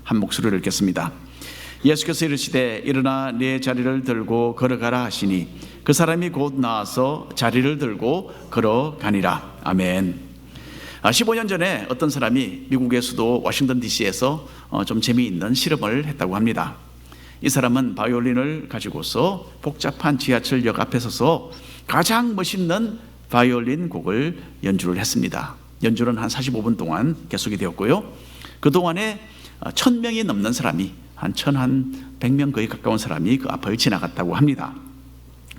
한 목소리를 읽겠습니다. 예수께서 이르시되 일어나 네 자리를 들고 걸어가라 하시니 그 사람이 곧 나와서 자리를 들고 걸어가니라. 아멘. 15년 전에 어떤 사람이 미국의 수도 워싱턴 DC에서 좀 재미있는 실험을 했다고 합니다. 이 사람은 바이올린을 가지고서 복잡한 지하철역 앞에 서서 가장 멋있는 바이올린 곡을 연주를 했습니다. 연주는 한 45분 동안 계속이 되었고요. 그동안에 1000명이 넘는 사람이 한 100명 거의 가까운 사람이 그 앞을 지나갔다고 합니다.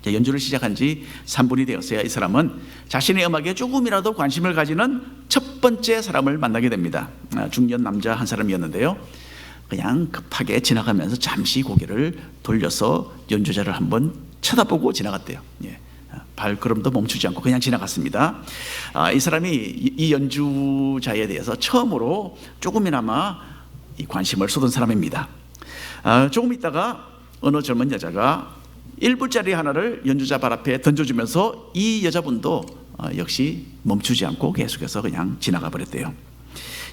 연주를 시작한 지 3분이 되었어야 이 사람은 자신의 음악에 조금이라도 관심을 가지는 첫 번째 사람을 만나게 됩니다. 중년 남자 한 사람이었는데요. 그냥 급하게 지나가면서 잠시 고개를 돌려서 연주자를 한번 쳐다보고 지나갔대요. 발걸음도 멈추지 않고 그냥 지나갔습니다. 이 사람이 이 연주자에 대해서 처음으로 조금이나마 관심을 쏟은 사람입니다. 조금 있다가 어느 젊은 여자가 1불짜리 하나를 연주자 발 앞에 던져주면서 이 여자분도 역시 멈추지 않고 계속해서 그냥 지나가 버렸대요.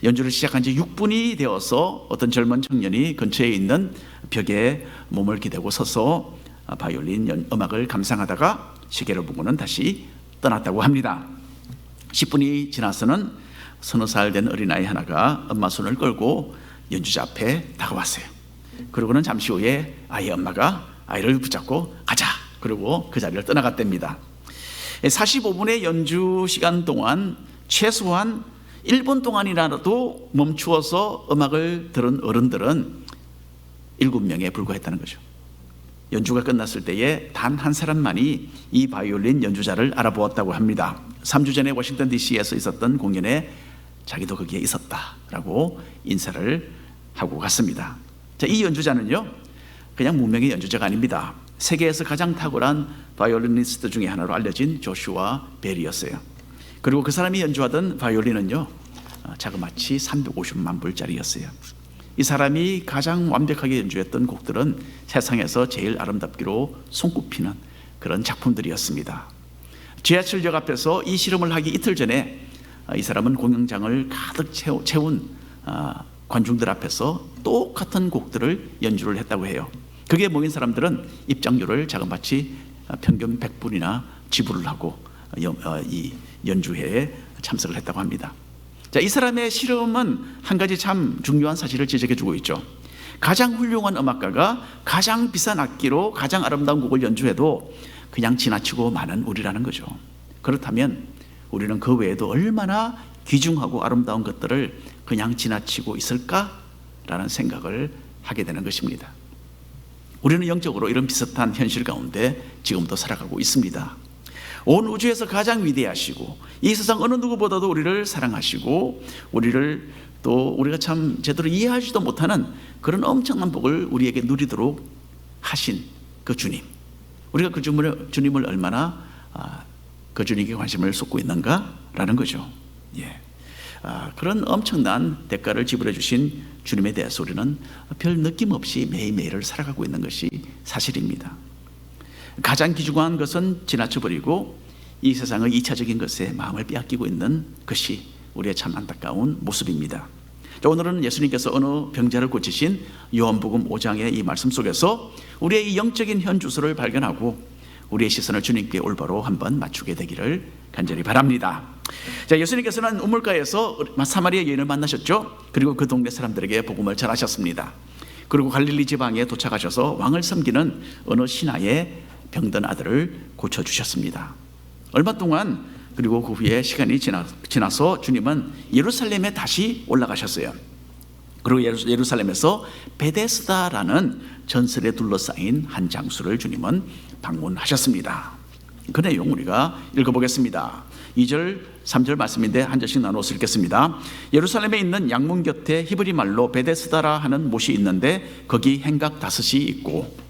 연주를 시작한 지 6분이 되어서 어떤 젊은 청년이 근처에 있는 벽에 몸을 기대고 서서 바이올린 음악을 감상하다가 시계를 보고는 다시 떠났다고 합니다. 10분이 지나서는 서너 살 된 어린아이 하나가 엄마 손을 끌고 연주자 앞에 다가왔어요. 그러고는 잠시 후에 아이의 엄마가 아이를 붙잡고 가자, 그리고 그 자리를 떠나갔답니다. 45분의 연주 시간 동안 최소한 1분 동안이라도 멈추어서 음악을 들은 어른들은 7명에 불과했다는 거죠. 연주가 끝났을 때에 단 한 사람만이 이 바이올린 연주자를 알아보았다고 합니다. 3주 전에 워싱턴 DC에서 있었던 공연에 자기도 거기에 있었다라고 인사를 하고 갔습니다. 자, 이 연주자는요, 그냥 무명의 연주자가 아닙니다. 세계에서 가장 탁월한 바이올리니스트 중에 하나로 알려진 조슈아 벨이었어요. 그리고 그 사람이 연주하던 바이올린은요, 자그마치 350만 불짜리였어요. 이 사람이 가장 완벽하게 연주했던 곡들은 세상에서 제일 아름답기로 손꼽히는 그런 작품들이었습니다. 지하철역 앞에서 이 실험을 하기 이틀 전에 이 사람은 공연장을 가득 채운 관중들 앞에서 똑같은 곡들을 연주를 했다고 해요. 그게 모인 사람들은 입장료를 자그마치 평균 100불이나 지불을 하고 이 연주회에 참석을 했다고 합니다. 자, 이 사람의 실험은 한 가지 참 중요한 사실을 지적해 주고 있죠. 가장 훌륭한 음악가가 가장 비싼 악기로 가장 아름다운 곡을 연주해도 그냥 지나치고 마는 우리라는 거죠. 그렇다면 우리는 그 외에도 얼마나 귀중하고 아름다운 것들을 그냥 지나치고 있을까라는 생각을 하게 되는 것입니다. 우리는 영적으로 이런 비슷한 현실 가운데 지금도 살아가고 있습니다. 온 우주에서 가장 위대하시고 이 세상 어느 누구보다도 우리를 사랑하시고 우리를 또 우리가 참 제대로 이해하지도 못하는 그런 엄청난 복을 우리에게 누리도록 하신 그 주님, 우리가 그 주님을 얼마나 그 주님께 관심을 쏟고 있는가라는 거죠. 그런 엄청난 대가를 지불해 주신 주님에 대해서 우리는 별 느낌 없이 매일매일을 살아가고 있는 것이 사실입니다. 가장 귀중한 것은 지나쳐버리고 이 세상의 2차적인 것에 마음을 빼앗기고 있는 것이 우리의 참 안타까운 모습입니다. 자, 오늘은 예수님께서 어느 병자를 고치신 요한복음 5장의 이 말씀 속에서 우리의 이 영적인 현주소를 발견하고 우리의 시선을 주님께 올바로 한번 맞추게 되기를 간절히 바랍니다. 자, 예수님께서는 우물가에서 사마리아 여인을 만나셨죠. 그리고 그 동네 사람들에게 복음을 전하셨습니다. 그리고 갈릴리 지방에 도착하셔서 왕을 섬기는 어느 신하의 병든 아들을 고쳐주셨습니다. 얼마 동안 그리고 그 후에 시간이 지나서 주님은 예루살렘에 다시 올라가셨어요. 그리고 예루살렘에서 베데스다라는 전설에 둘러싸인 한 장소를 주님은 방문하셨습니다. 그 내용 우리가 읽어보겠습니다. 2절 3절 말씀인데 한 절씩 나눠서 읽겠습니다. 예루살렘에 있는 양문 곁에 히브리 말로 베데스다라 하는 못이 있는데 거기 행각 5이 있고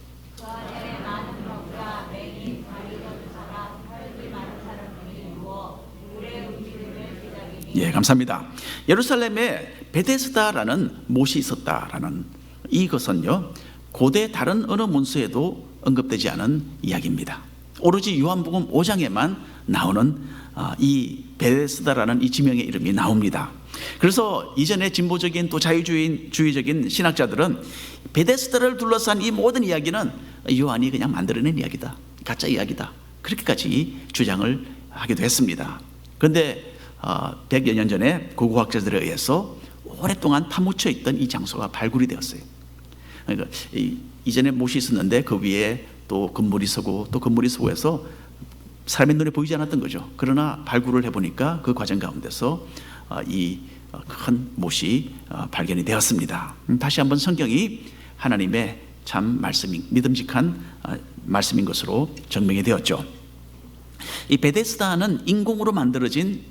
감사합니다. 예루살렘에 베데스다라는 못이 있었다라는 이것은요, 고대 다른 어느 문서에도 언급되지 않은 이야기입니다. 오로지 요한복음 5장에만 나오는 이 베데스다라는 이 지명의 이름이 나옵니다. 그래서 이전에 진보적인 또 자유주의적인 신학자들은 베데스다를 둘러싼 이 모든 이야기는 요한이 그냥 만들어낸 이야기다, 가짜 이야기다, 그렇게까지 주장을 하기도 했습니다. 그런데 100여 년 전에 고고학자들에 의해서 오랫동안 파묻혀 있던 이 장소가 발굴이 되었어요. 그러니까 이전에 못이 있었는데 그 위에 또 건물이 서고 또 건물이 서고 해서 사람의 눈에 보이지 않았던 거죠. 그러나 발굴을 해보니까 그 과정 가운데서 이 큰 못이 발견이 되었습니다. 다시 한번 성경이 하나님의 참 말씀인, 믿음직한 말씀인 것으로 증명이 되었죠. 이 베데스다는 인공으로 만들어진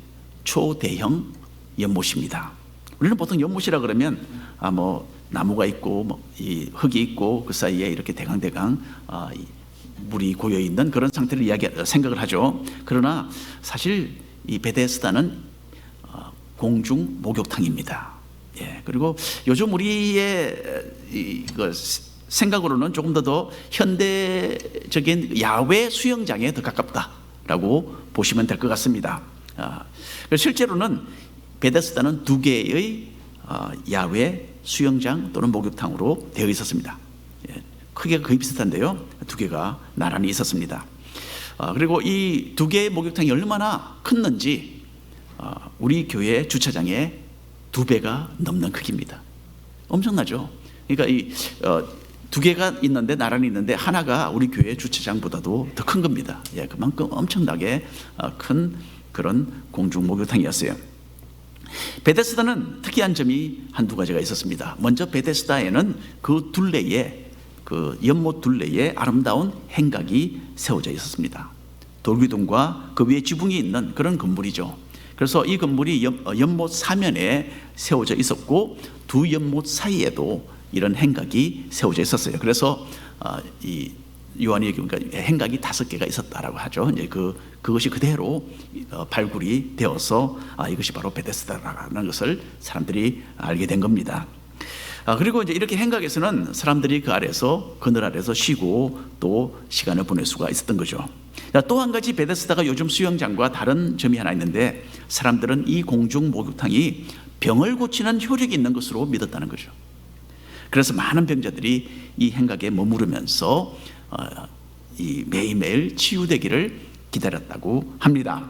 초대형 연못입니다. 우리는 보통 연못이라 그러면 뭐 나무가 있고 이 흙이 있고 그 사이에 이렇게 대강대강 물이 고여 있는 그런 상태를 생각을 하죠. 그러나 사실 이 베데스다는 공중 목욕탕입니다. 예, 그리고 요즘 우리의 생각으로는 조금 더 현대적인 야외 수영장에 더 가깝다라고 보시면 될 것 같습니다. 실제로는 베데스다는 2개의 야외 수영장 또는 목욕탕으로 되어 있었습니다. 예, 크기가 거의 비슷한데요, 2개가 나란히 있었습니다. 그리고 이 2개의 목욕탕이 얼마나 컸는지 우리 교회 주차장의 2배가 넘는 크기입니다. 엄청나죠? 그러니까 이 2개가 있는데 나란히 있는데 하나가 우리 교회 주차장보다도 더 큰 겁니다. 예, 그만큼 엄청나게 큰 그런 공중 목욕탕이었어요. 베데스다는 특이한 점이 한두 가지가 있었습니다. 먼저 베데스다에는 그 둘레에, 그 연못 둘레에 아름다운 행각이 세워져 있었습니다. 돌기둥과 그 위에 지붕이 있는 그런 건물이죠. 그래서 이 건물이 연못 사면에 세워져 있었고 2 연못 사이에도 이런 행각이 세워져 있었어요. 그래서 이 요한이 얘기하니까 행각이 5개가 있었다라고 하죠. 이제 그것이 그대로 발굴이 되어서 이것이 바로 베데스다라는 것을 사람들이 알게 된 겁니다. 그리고 이제 이렇게 행각에서는 사람들이 그 아래서, 그늘 아래서 쉬고 또 시간을 보낼 수가 있었던 거죠. 또 한 가지 베데스다가 요즘 수영장과 다른 점이 하나 있는데, 사람들은 이 공중 목욕탕이 병을 고치는 효력이 있는 것으로 믿었다는 거죠. 그래서 많은 병자들이 이 행각에 머무르면서 이 매일매일 치유되기를 기다렸다고 합니다.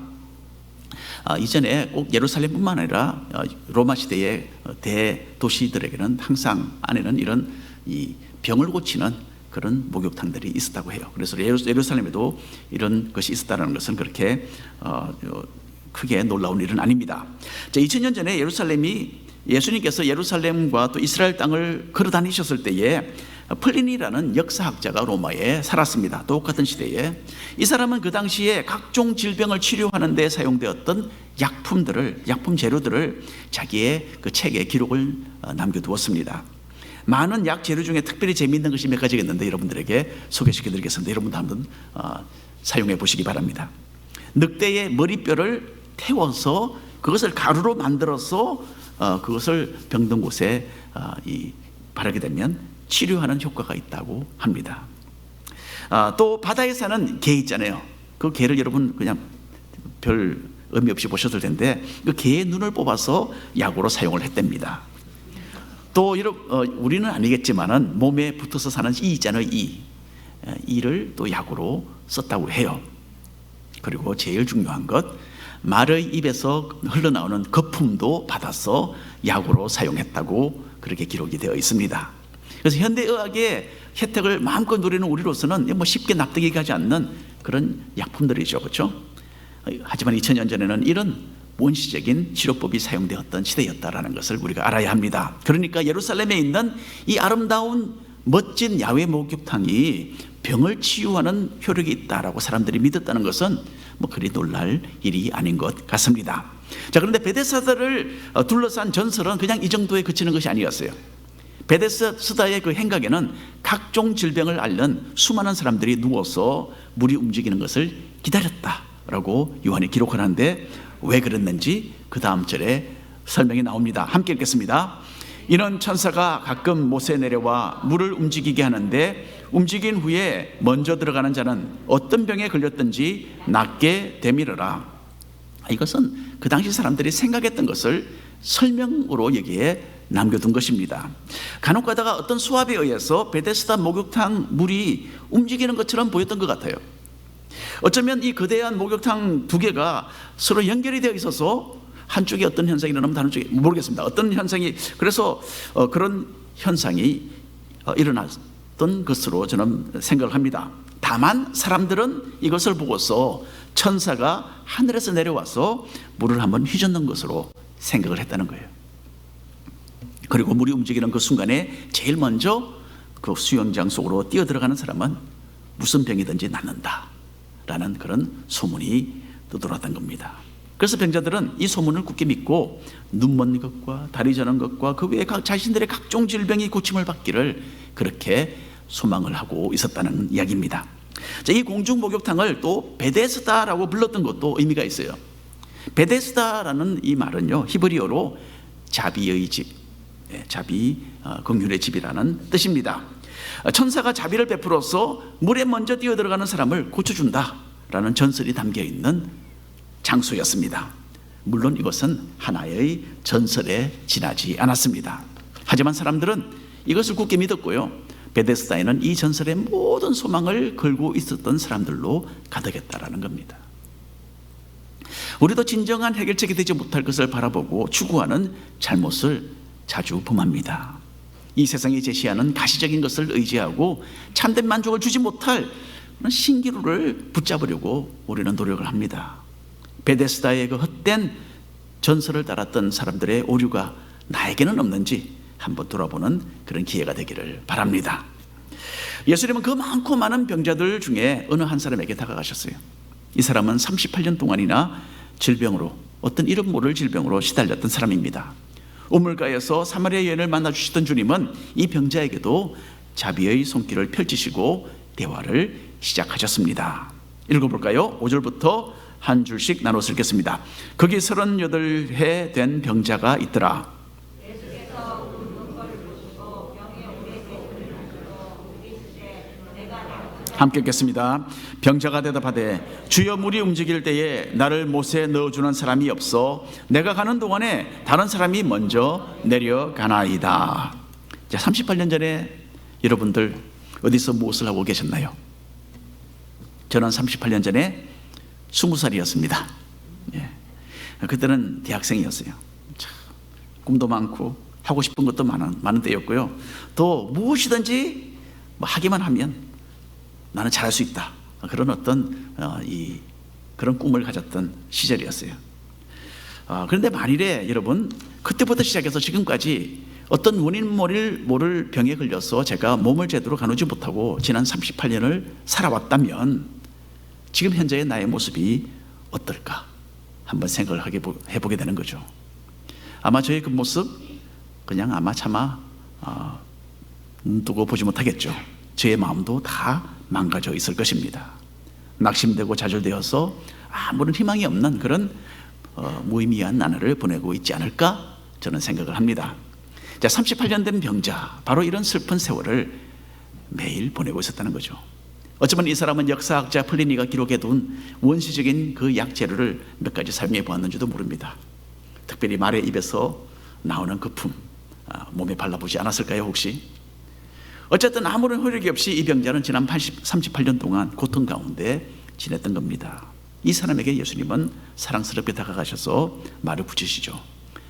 이전에 꼭 예루살렘뿐만 아니라 로마 시대의 대도시들에게는 항상 안에는 이런 이 병을 고치는 그런 목욕탕들이 있었다고 해요. 그래서 예루살렘에도 이런 것이 있었다는 것은 그렇게 크게 놀라운 일은 아닙니다. 2000년 전에 예수님께서 예루살렘과 또 이스라엘 땅을 걸어 다니셨을 때에 플리니라는 역사학자가 로마에 살았습니다. 똑같은 시대에. 이 사람은 그 당시에 각종 질병을 치료하는 데 사용되었던 약품 재료들을 자기의 그 책에 기록을 남겨두었습니다. 많은 약 재료 중에 특별히 재미있는 것이 몇 가지가 있는데 여러분들에게 소개시켜드리겠습니다. 여러분도 한번 사용해 보시기 바랍니다. 늑대의 머리뼈를 태워서 그것을 가루로 만들어서 그것을 병든 곳에 바르게 되면 치료하는 효과가 있다고 합니다. 또 바다에 사는 개 있잖아요. 그 개를 여러분 그냥 별 의미 없이 보셨을 텐데 그 개의 눈을 뽑아서 약으로 사용을 했답니다. 또 우리는 아니겠지만은 몸에 붙어서 사는 이 있잖아요. 이를 또 약으로 썼다고 해요. 그리고 제일 중요한 것, 말의 입에서 흘러나오는 거품도 받아서 약으로 사용했다고 그렇게 기록이 되어 있습니다. 그래서 현대의학의 혜택을 마음껏 누리는 우리로서는 쉽게 납득이 가지 않는 그런 약품들이죠, 그렇죠? 하지만 2000년 전에는 이런 원시적인 치료법이 사용되었던 시대였다라는 것을 우리가 알아야 합니다. 그러니까 예루살렘에 있는 이 아름다운 멋진 야외 목욕탕이 병을 치유하는 효력이 있다라고 사람들이 믿었다는 것은 그리 놀랄 일이 아닌 것 같습니다. 자, 그런데 베데스다를 둘러싼 전설은 그냥 이 정도에 그치는 것이 아니었어요. 베데스다의 그 행각에는 각종 질병을 앓는 수많은 사람들이 누워서 물이 움직이는 것을 기다렸다라고 요한이 기록하는데, 왜 그랬는지 그 다음 절에 설명이 나옵니다. 함께 읽겠습니다. 이는 천사가 가끔 못에 내려와 물을 움직이게 하는데 움직인 후에 먼저 들어가는 자는 어떤 병에 걸렸든지 낫게 되밀어라. 이것은 그 당시 사람들이 생각했던 것을 설명으로 여기에 남겨둔 것입니다. 간혹 가다가 어떤 수합에 의해서 베데스다 목욕탕 물이 움직이는 것처럼 보였던 것 같아요. 어쩌면 이 거대한 목욕탕 두 개가 서로 연결이 되어 있어서 한쪽에 어떤 현상이 일어나면 다른 쪽에 모르겠습니다. 어떤 현상이, 그래서 그런 현상이 일어났던 것으로 저는 생각을 합니다. 다만 사람들은 이것을 보고서 천사가 하늘에서 내려와서 물을 한번 휘젓는 것으로 생각을 했다는 거예요. 그리고 물이 움직이는 그 순간에 제일 먼저 그 수영장 속으로 뛰어들어가는 사람은 무슨 병이든지 낫는다 라는 그런 소문이 떠돌았던 겁니다. 그래서 병자들은 이 소문을 굳게 믿고 눈먼 것과 다리 저는 것과 그 외에 자신들의 각종 질병이 고침을 받기를 그렇게 소망을 하고 있었다는 이야기입니다. 자, 이 공중 목욕탕을 또 베데스다라고 불렀던 것도 의미가 있어요. 베데스다라는 이 말은요, 히브리어로 자비의 집, 자비 긍휼의 집이라는 뜻입니다. 천사가 자비를 베풀어서 물에 먼저 뛰어들어가는 사람을 고쳐준다라는 전설이 담겨있는 장소였습니다. 물론 이것은 하나의 전설에 지나지 않았습니다. 하지만 사람들은 이것을 굳게 믿었고요, 베데스다에는 이 전설의 모든 소망을 걸고 있었던 사람들로 가득했다라는 겁니다. 우리도 진정한 해결책이 되지 못할 것을 바라보고 추구하는 잘못을 자주 범합니다. 이 세상이 제시하는 가시적인 것을 의지하고 참된 만족을 주지 못할 신기루를 붙잡으려고 우리는 노력을 합니다. 베데스다의 그 헛된 전설을 따랐던 사람들의 오류가 나에게는 없는지 한번 돌아보는 그런 기회가 되기를 바랍니다. 예수님은 그 많고 많은 병자들 중에 어느 한 사람에게 다가가셨어요. 이 사람은 38년 동안이나 질병으로, 어떤 이름 모를 질병으로 시달렸던 사람입니다. 우물가에서 사마리아 여인을 만나 주시던 주님은 이 병자에게도 자비의 손길을 펼치시고 대화를 시작하셨습니다. 읽어볼까요? 5절부터 한 줄씩 나눠서 읽겠습니다. 거기 38해 된 병자가 있더라. 함께 읽겠습니다. 병자가 대답하되 주여 물이 움직일 때에 나를 못에 넣어주는 사람이 없어 내가 가는 동안에 다른 사람이 먼저 내려가나이다. 자, 38년 전에 여러분들 어디서 무엇을 하고 계셨나요? 저는 38년 전에 20살이었습니다. 예. 그때는 대학생이었어요. 참, 꿈도 많고 하고 싶은 것도 많은 때였고요. 또 무엇이든지 하기만 하면 나는 잘할 수 있다, 그런 어떤 그런 꿈을 가졌던 시절이었어요. 그런데 만일에 여러분, 그때부터 시작해서 지금까지 어떤 원인 모를 병에 걸려서 제가 몸을 제대로 가누지 못하고 지난 38년을 살아왔다면 지금 현재의 나의 모습이 어떨까 한번 생각을 해보게 되는 거죠. 아마 저의 그 모습 그냥 아마 차마 눈 뜨고 보지 못하겠죠. 저의 마음도 다 망가져 있을 것입니다. 낙심되고 좌절되어서 아무런 희망이 없는 그런 무의미한 나날을 보내고 있지 않을까 저는 생각을 합니다. 자, 38년 된 병자, 바로 이런 슬픈 세월을 매일 보내고 있었다는 거죠. 어쩌면 이 사람은 역사학자 플리니가 기록해둔 원시적인 그 약 재료를 몇 가지 사용해 보았는지도 모릅니다. 특별히 말의 입에서 나오는 거품, 몸에 발라보지 않았을까요 혹시? 어쨌든 아무런 효력이 없이 이 병자는 지난 38년 동안 고통 가운데 지냈던 겁니다. 이 사람에게 예수님은 사랑스럽게 다가가셔서 말을 붙이시죠.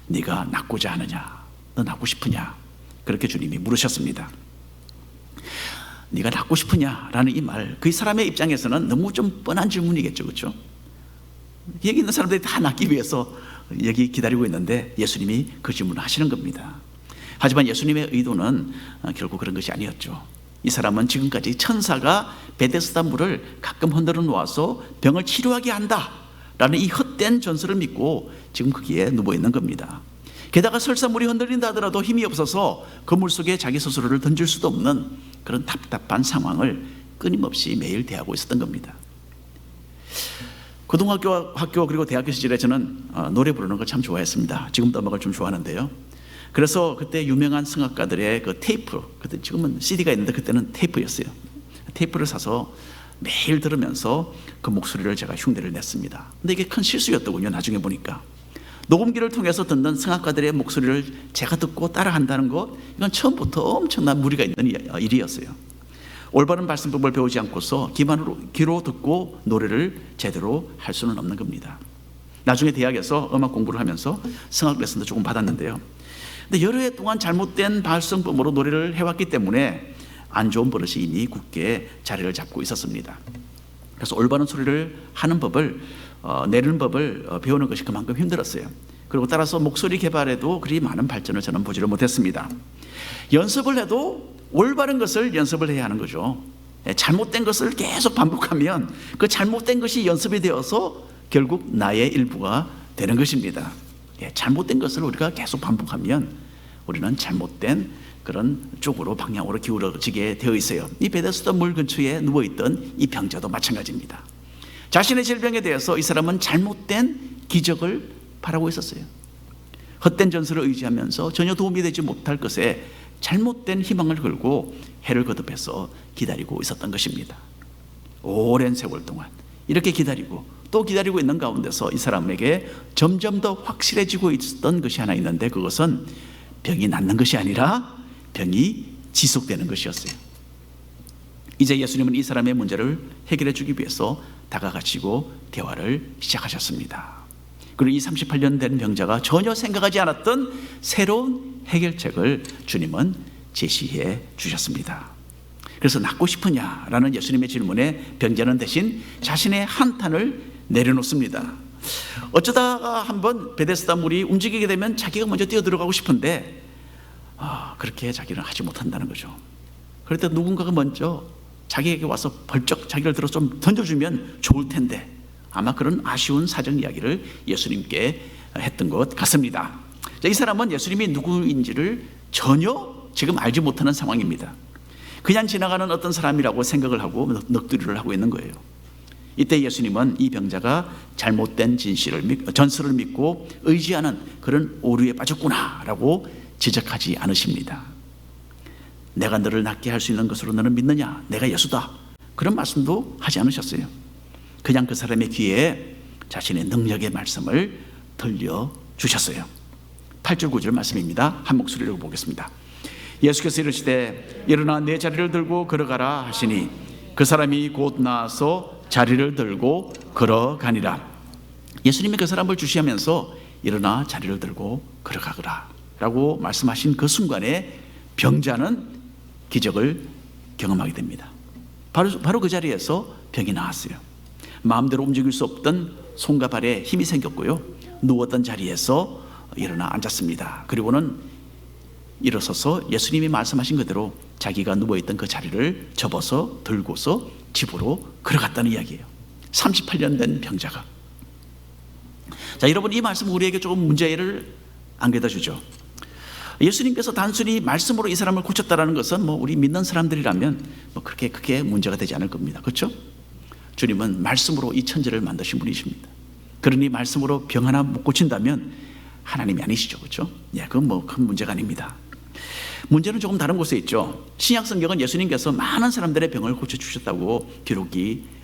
네가 낫고자 하느냐? 너 낫고 싶으냐? 그렇게 주님이 물으셨습니다. 네가 낫고 싶으냐라는 이 말, 그 사람의 입장에서는 너무 좀 뻔한 질문이겠죠, 그렇죠? 여기 있는 사람들이 다 낫기 위해서 여기 기다리고 있는데 예수님이 그 질문을 하시는 겁니다. 하지만 예수님의 의도는 결국 그런 것이 아니었죠. 이 사람은 지금까지 천사가 베데스다 물을 가끔 흔들어 놓아서 병을 치료하게 한다라는 이 헛된 전설을 믿고 지금 거기에 누워 있는 겁니다. 게다가 설사 물이 흔들린다 하더라도 힘이 없어서 그 물 속에 자기 스스로를 던질 수도 없는 그런 답답한 상황을 끊임없이 매일 대하고 있었던 겁니다. 고등학교 그리고 대학교 시절에 저는 노래 부르는 걸 참 좋아했습니다. 지금도 음악을 좀 좋아하는데요. 그래서 그때 유명한 성악가들의 그 테이프, 그때 지금은 CD가 있는데 그때는 테이프였어요. 테이프를 사서 매일 들으면서 그 목소리를 제가 흉내를 냈습니다. 근데 이게 큰 실수였더군요. 나중에 보니까 녹음기를 통해서 듣는 성악가들의 목소리를 제가 듣고 따라한다는 것, 이건 처음부터 엄청난 무리가 있는 일이었어요. 올바른 발성법을 배우지 않고서 귀로 듣고 노래를 제대로 할 수는 없는 겁니다. 나중에 대학에서 음악 공부를 하면서 성악 레슨도 조금 받았는데요. 근데 여러 해 동안 잘못된 발성법으로 노래를 해왔기 때문에 안 좋은 버릇이 이미 굳게 자리를 잡고 있었습니다. 그래서 올바른 소리를 하는 법을 내는 법을 배우는 것이 그만큼 힘들었어요. 그리고 따라서 목소리 개발에도 그리 많은 발전을 저는 보지를 못했습니다. 연습을 해도 올바른 것을 연습을 해야 하는 거죠. 잘못된 것을 계속 반복하면 그 잘못된 것이 연습이 되어서 결국 나의 일부가 되는 것입니다. 잘못된 것을 우리가 계속 반복하면 우리는 잘못된 그런 쪽으로 방향으로 기울어지게 되어 있어요. 이 베데스다 물 근처에 누워있던 이 병자도 마찬가지입니다. 자신의 질병에 대해서 이 사람은 잘못된 기적을 바라고 있었어요. 헛된 전설을 의지하면서 전혀 도움이 되지 못할 것에 잘못된 희망을 걸고 해를 거듭해서 기다리고 있었던 것입니다. 오랜 세월 동안 이렇게 기다리고 또 기다리고 있는 가운데서 이 사람에게 점점 더 확실해지고 있었던 것이 하나 있는데, 그것은 병이 낫는 것이 아니라 병이 지속되는 것이었어요. 이제 예수님은 이 사람의 문제를 해결해 주기 위해서 다가가시고 대화를 시작하셨습니다. 그리고 이 38년 된 병자가 전혀 생각하지 않았던 새로운 해결책을 주님은 제시해 주셨습니다. 그래서 낫고 싶으냐라는 예수님의 질문에 병자는 대신 자신의 한탄을 내려놓습니다. 어쩌다가 한번 베데스다 물이 움직이게 되면 자기가 먼저 뛰어들어가고 싶은데 그렇게 자기는 하지 못한다는 거죠. 그럴 때 누군가가 먼저 자기에게 와서 벌쩍 자기를 들어 좀 던져주면 좋을 텐데, 아마 그런 아쉬운 사정 이야기를 예수님께 했던 것 같습니다. 이 사람은 예수님이 누구인지를 전혀 지금 알지 못하는 상황입니다. 그냥 지나가는 어떤 사람이라고 생각을 하고 넋두리를 하고 있는 거예요. 이때 예수님은 이 병자가 잘못된 전설을 믿고 의지하는 그런 오류에 빠졌구나라고 지적하지 않으십니다. 내가 너를 낫게 할 수 있는 것으로 너는 믿느냐? 내가 예수다. 그런 말씀도 하지 않으셨어요. 그냥 그 사람의 귀에 자신의 능력의 말씀을 들려주셨어요. 8절 9절 말씀입니다. 한 목소리로 보겠습니다. 예수께서 이르시되 일어나 내 자리를 들고 걸어가라 하시니 그 사람이 곧 나아서 자리를 들고 걸어가니라. 예수님이 그 사람을 주시하면서 일어나 자리를 들고 걸어가거라 라고 말씀하신 그 순간에 병자는 기적을 경험하게 됩니다. 바로 그 자리에서 병이 나았어요. 마음대로 움직일 수 없던 손과 발에 힘이 생겼고요, 누웠던 자리에서 일어나 앉았습니다. 그리고는 일어서서 예수님이 말씀하신 그대로 자기가 누워있던 그 자리를 접어서 들고서 집으로 걸어갔다는 이야기예요. 38년 된 병자가. 자, 여러분, 이 말씀은 우리에게 조금 문제를 안겨다 주죠. 예수님께서 단순히 말씀으로 이 사람을 고쳤다는 것은 우리 믿는 사람들이라면 그렇게 크게 문제가 되지 않을 겁니다. 그렇죠? 주님은 말씀으로 이 천지를 만드신 분이십니다. 그러니 말씀으로 병 하나 못 고친다면 하나님이 아니시죠. 그렇죠? 그건 큰 문제가 아닙니다. 문제는 조금 다른 곳에 있죠. 신약 성경은 예수님께서 많은 사람들의 병을 고쳐주셨다고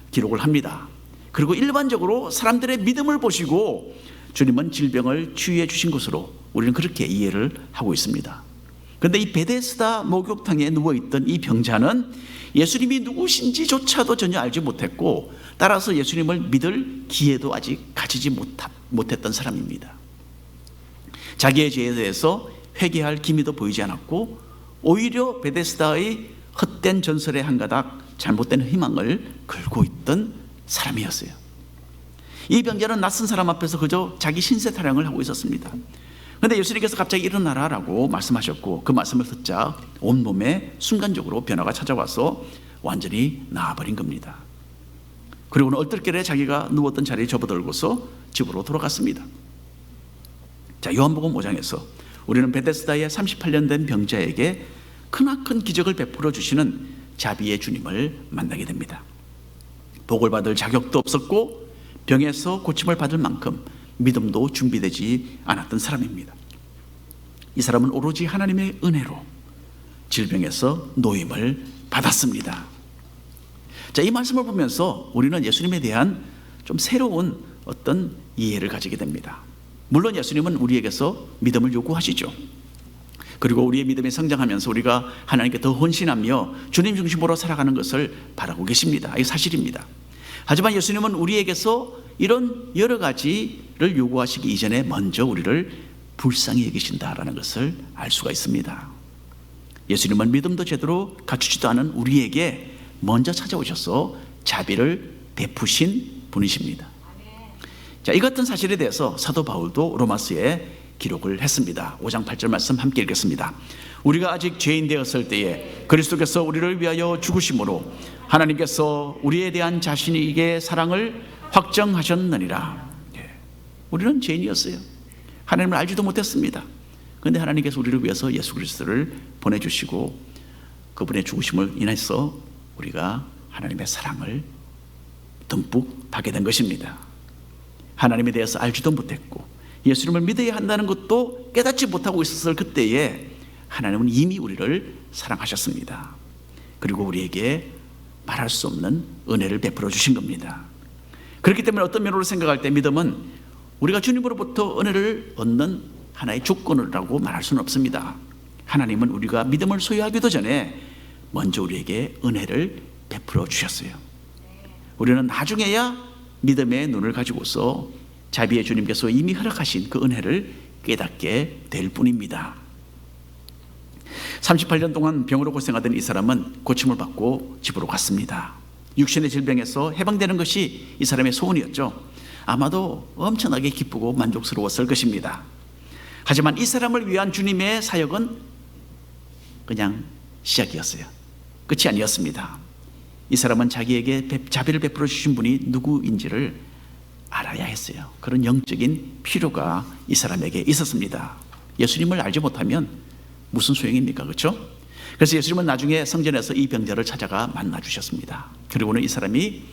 기록을 합니다. 그리고 일반적으로 사람들의 믿음을 보시고 주님은 질병을 치유해 주신 것으로 우리는 그렇게 이해를 하고 있습니다. 그런데 이 베데스다 목욕탕에 누워있던 이 병자는 예수님이 누구신지조차도 전혀 알지 못했고, 따라서 예수님을 믿을 기회도 아직 가지지 못했던 사람입니다. 자기의 죄에 대해서 회개할 기미도 보이지 않았고, 오히려 베데스다의 헛된 전설의 한 가닥 잘못된 희망을 걸고 있던 사람이었어요. 이 병자는 낯선 사람 앞에서 그저 자기 신세 타령을 하고 있었습니다. 그런데 예수님께서 갑자기 일어나라 라고 말씀하셨고, 그 말씀을 듣자 온몸에 순간적으로 변화가 찾아와서 완전히 나아버린 겁니다. 그리고는 얼떨결에 자기가 누웠던 자리에 접어들고서 집으로 돌아갔습니다. 자, 요한복음 5장에서 우리는 베데스다의 38년 된 병자에게 크나큰 기적을 베풀어 주시는 자비의 주님을 만나게 됩니다. 복을 받을 자격도 없었고 병에서 고침을 받을 만큼 믿음도 준비되지 않았던 사람입니다. 이 사람은 오로지 하나님의 은혜로 질병에서 노임을 받았습니다. 자, 이 말씀을 보면서 우리는 예수님에 대한 좀 새로운 어떤 이해를 가지게 됩니다. 물론 예수님은 우리에게서 믿음을 요구하시죠. 그리고 우리의 믿음이 성장하면서 우리가 하나님께 더 헌신하며 주님 중심으로 살아가는 것을 바라고 계십니다. 이게 사실입니다. 하지만 예수님은 우리에게서 이런 여러 가지를 요구하시기 이전에 먼저 우리를 불쌍히 여기신다라는 것을 알 수가 있습니다. 예수님은 믿음도 제대로 갖추지도 않은 우리에게 먼저 찾아오셔서 자비를 베푸신 분이십니다. 자, 이 같은 사실에 대해서 사도 바울도 로마서에 기록을 했습니다. 5장 8절 말씀 함께 읽겠습니다. 우리가 아직 죄인 되었을 때에 그리스도께서 우리를 위하여 죽으심으로 하나님께서 우리에 대한 자신에게 사랑을 확정하셨느니라. 우리는 죄인이었어요. 하나님을 알지도 못했습니다. 그런데 하나님께서 우리를 위해서 예수 그리스도를 보내주시고 그분의 죽으심을 인해서 우리가 하나님의 사랑을 듬뿍 받게 된 것입니다. 하나님에 대해서 알지도 못했고 예수님을 믿어야 한다는 것도 깨닫지 못하고 있었을 그때에 하나님은 이미 우리를 사랑하셨습니다. 그리고 우리에게 말할 수 없는 은혜를 베풀어 주신 겁니다. 그렇기 때문에 어떤 면으로 생각할 때 믿음은 우리가 주님으로부터 은혜를 얻는 하나의 조건이라고 말할 수는 없습니다. 하나님은 우리가 믿음을 소유하기도 전에 먼저 우리에게 은혜를 베풀어 주셨어요. 우리는 나중에야 믿음의 눈을 가지고서 자비의 주님께서 이미 허락하신 그 은혜를 깨닫게 될 뿐입니다. 38년 동안 병으로 고생하던 이 사람은 고침을 받고 집으로 갔습니다. 육신의 질병에서 해방되는 것이 이 사람의 소원이었죠. 아마도 엄청나게 기쁘고 만족스러웠을 것입니다. 하지만 이 사람을 위한 주님의 사역은 그냥 시작이었어요. 끝이 아니었습니다. 이 사람은 자기에게 자비를 베풀어 주신 분이 누구인지를 알아야 했어요. 그런 영적인 필요가 이 사람에게 있었습니다. 예수님을 알지 못하면 무슨 소용입니까? 그렇죠? 그래서 예수님은 나중에 성전에서 이 병자를 찾아가 만나 주셨습니다. 그리고는 이 사람이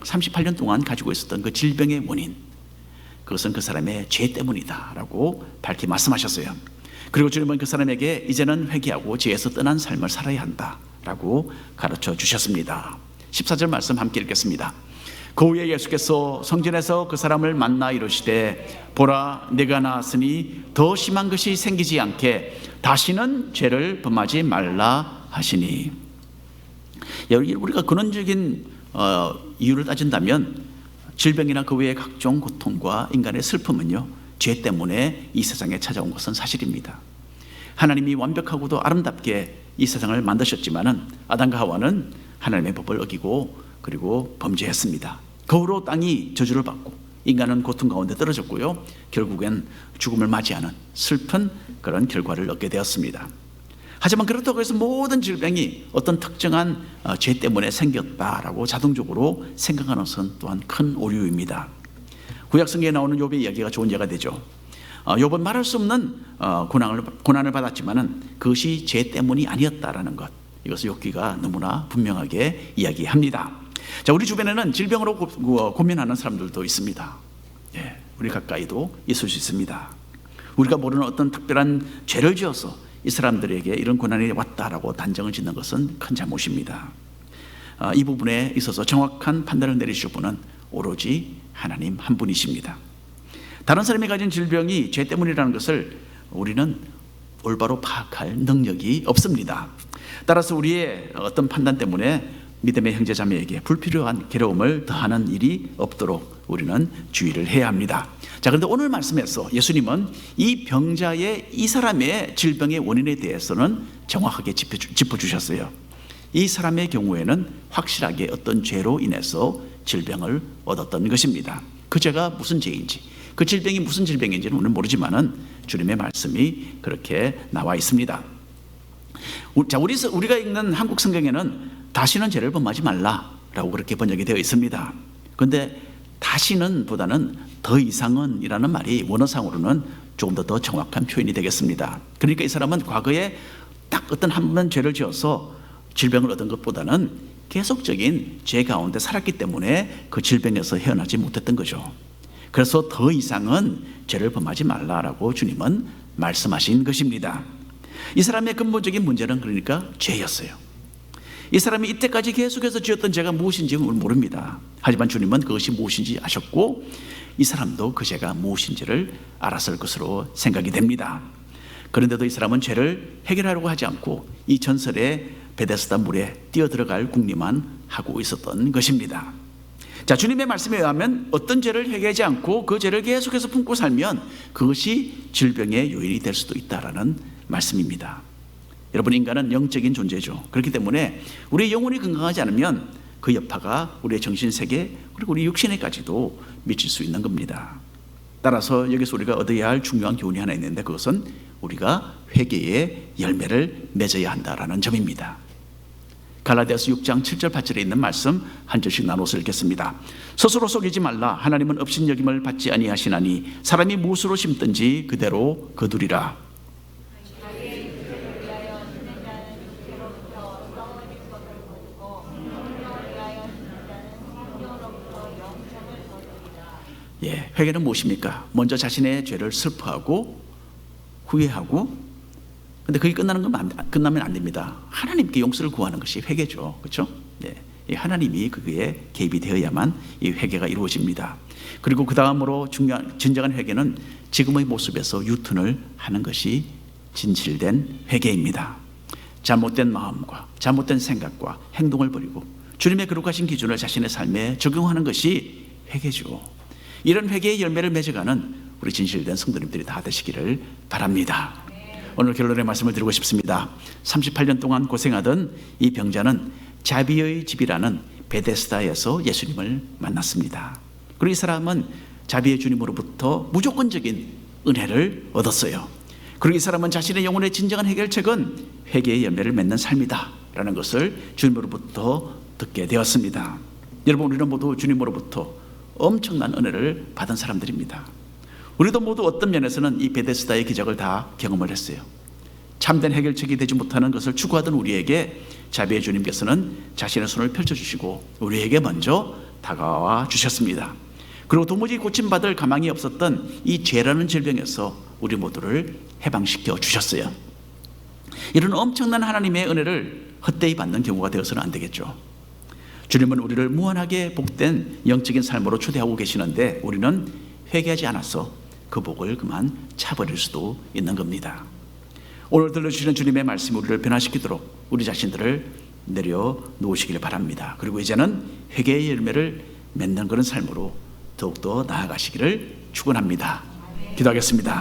38년 동안 가지고 있었던 그 질병의 원인, 그것은 그 사람의 죄 때문이다 라고 밝히 말씀하셨어요. 그리고 주님은 그 사람에게 이제는 회개하고 죄에서 떠난 삶을 살아야 한다 라고 가르쳐 주셨습니다. 14절 말씀 함께 읽겠습니다. 그 후에 예수께서 성전에서 그 사람을 만나 이르시되 보라, 내가 나았으니 더 심한 것이 생기지 않게 다시는 죄를 범하지 말라 하시니. 우리가 근원적인 이유를 따진다면 질병이나 그 외의 각종 고통과 인간의 슬픔은요, 죄 때문에 이 세상에 찾아온 것은 사실입니다. 하나님이 완벽하고도 아름답게 이 세상을 만드셨지만은 아담과 하와는 하나님의 법을 어기고 그리고 범죄했습니다. 그 후로 땅이 저주를 받고 인간은 고통 가운데 떨어졌고요, 결국엔 죽음을 맞이하는 슬픈 그런 결과를 얻게 되었습니다. 하지만 그렇다고 해서 모든 질병이 어떤 특정한 죄 때문에 생겼다라고 자동적으로 생각하는 것은 또한 큰 오류입니다. 구약성경에 나오는 욥의 이야기가 좋은 예가 되죠. 욥은 말할 수 없는 고난을 받았지만은 그것이 죄 때문이 아니었다라는 것, 이것을 욥기가 너무나 분명하게 이야기합니다. 자, 우리 주변에는 질병으로 고민하는 사람들도 있습니다. 예, 우리 가까이도 있을 수 있습니다. 우리가 모르는 어떤 특별한 죄를 지어서 이 사람들에게 이런 고난이 왔다라고 단정을 짓는 것은 큰 잘못입니다. 이 부분에 있어서 정확한 판단을 내리실 분은 오로지 하나님 한 분이십니다. 다른 사람이 가진 질병이 죄 때문이라는 것을 우리는 올바로 파악할 능력이 없습니다. 따라서 우리의 어떤 판단 때문에 믿음의 형제자매에게 불필요한 괴로움을 더하는 일이 없도록 우리는 주의를 해야 합니다. 자, 그런데 오늘 말씀에서 예수님은 이 병자의, 이 사람의 질병의 원인에 대해서는 정확하게 짚어주셨어요. 이 사람의 경우에는 확실하게 어떤 죄로 인해서 질병을 얻었던 것입니다. 그 죄가 무슨 죄인지, 그 질병이 무슨 질병인지는 우리는 모르지만은 주님의 말씀이 그렇게 나와 있습니다. 자, 우리가 읽는 한국 성경에는 다시는 죄를 범하지 말라라고 그렇게 번역이 되어 있습니다. 그런데 다시는 보다는 더 이상은 이라는 말이 원어상으로는 조금 더 정확한 표현이 되겠습니다. 그러니까 이 사람은 과거에 딱 어떤 한 번 죄를 지어서 질병을 얻은 것보다는 계속적인 죄 가운데 살았기 때문에 그 질병에서 헤어나지 못했던 거죠. 그래서 더 이상은 죄를 범하지 말라라고 주님은 말씀하신 것입니다. 이 사람의 근본적인 문제는 그러니까 죄였어요. 이 사람이 이때까지 계속해서 지었던 죄가 무엇인지 모릅니다. 하지만 주님은 그것이 무엇인지 아셨고 이 사람도 그 죄가 무엇인지를 알았을 것으로 생각이 됩니다. 그런데도 이 사람은 죄를 해결하려고 하지 않고 이 전설의 베데스다 물에 뛰어들어갈 궁리만 하고 있었던 것입니다. 자, 주님의 말씀에 의하면 어떤 죄를 해결하지 않고 그 죄를 계속해서 품고 살면 그것이 질병의 요인이 될 수도 있다라는 말씀입니다. 여러분, 인간은 영적인 존재죠. 그렇기 때문에 우리의 영혼이 건강하지 않으면 그 여파가 우리의 정신세계 그리고 우리 육신에까지도 미칠 수 있는 겁니다. 따라서 여기서 우리가 얻어야 할 중요한 교훈이 하나 있는데 그것은 우리가 회개의 열매를 맺어야 한다라는 점입니다. 갈라디아서 6장 7절 8절에 있는 말씀 한 절씩 나눠서 읽겠습니다. 스스로 속이지 말라. 하나님은 업신여김을 받지 아니하시나니 사람이 무엇으로 심든지 그대로 거두리라. 예, 회개는 무엇입니까? 먼저 자신의 죄를 슬퍼하고 후회하고, 근데 그게 끝나면 안 됩니다. 하나님께 용서를 구하는 것이 회개죠. 그렇죠? 예, 하나님이 그게 개입이 되어야만 이 회개가 이루어집니다. 그리고 그 다음으로 진정한 회개는 지금의 모습에서 유턴을 하는 것이 진실된 회개입니다. 잘못된 마음과 잘못된 생각과 행동을 버리고 주님의 거룩하신 기준을 자신의 삶에 적용하는 것이 회개죠. 이런 회개의 열매를 맺어가는 우리 진실된 성도님들이 다 되시기를 바랍니다. 오늘 결론의 말씀을 드리고 싶습니다. 38년 동안 고생하던 이 병자는 자비의 집이라는 베데스다에서 예수님을 만났습니다. 그리고 이 사람은 자비의 주님으로부터 무조건적인 은혜를 얻었어요. 그리고 이 사람은 자신의 영혼의 진정한 해결책은 회개의 열매를 맺는 삶이다 라는 것을 주님으로부터 듣게 되었습니다. 여러분, 우리는 모두 주님으로부터 엄청난 은혜를 받은 사람들입니다. 우리도 모두 어떤 면에서는 이 베데스다의 기적을 다 경험을 했어요. 참된 해결책이 되지 못하는 것을 추구하던 우리에게 자비의 주님께서는 자신의 손을 펼쳐주시고 우리에게 먼저 다가와 주셨습니다. 그리고 도무지 고침받을 가망이 없었던 이 죄라는 질병에서 우리 모두를 해방시켜 주셨어요. 이런 엄청난 하나님의 은혜를 헛되이 받는 경우가 되어서는 안 되겠죠. 주님은 우리를 무한하게 복된 영적인 삶으로 초대하고 계시는데 우리는 회개하지 않아서 그 복을 그만 차버릴 수도 있는 겁니다. 오늘 들려주시는 주님의 말씀이 우리를 변화시키도록 우리 자신들을 내려놓으시길 바랍니다. 그리고 이제는 회개의 열매를 맺는 그런 삶으로 더욱더 나아가시기를 축원합니다. 기도하겠습니다.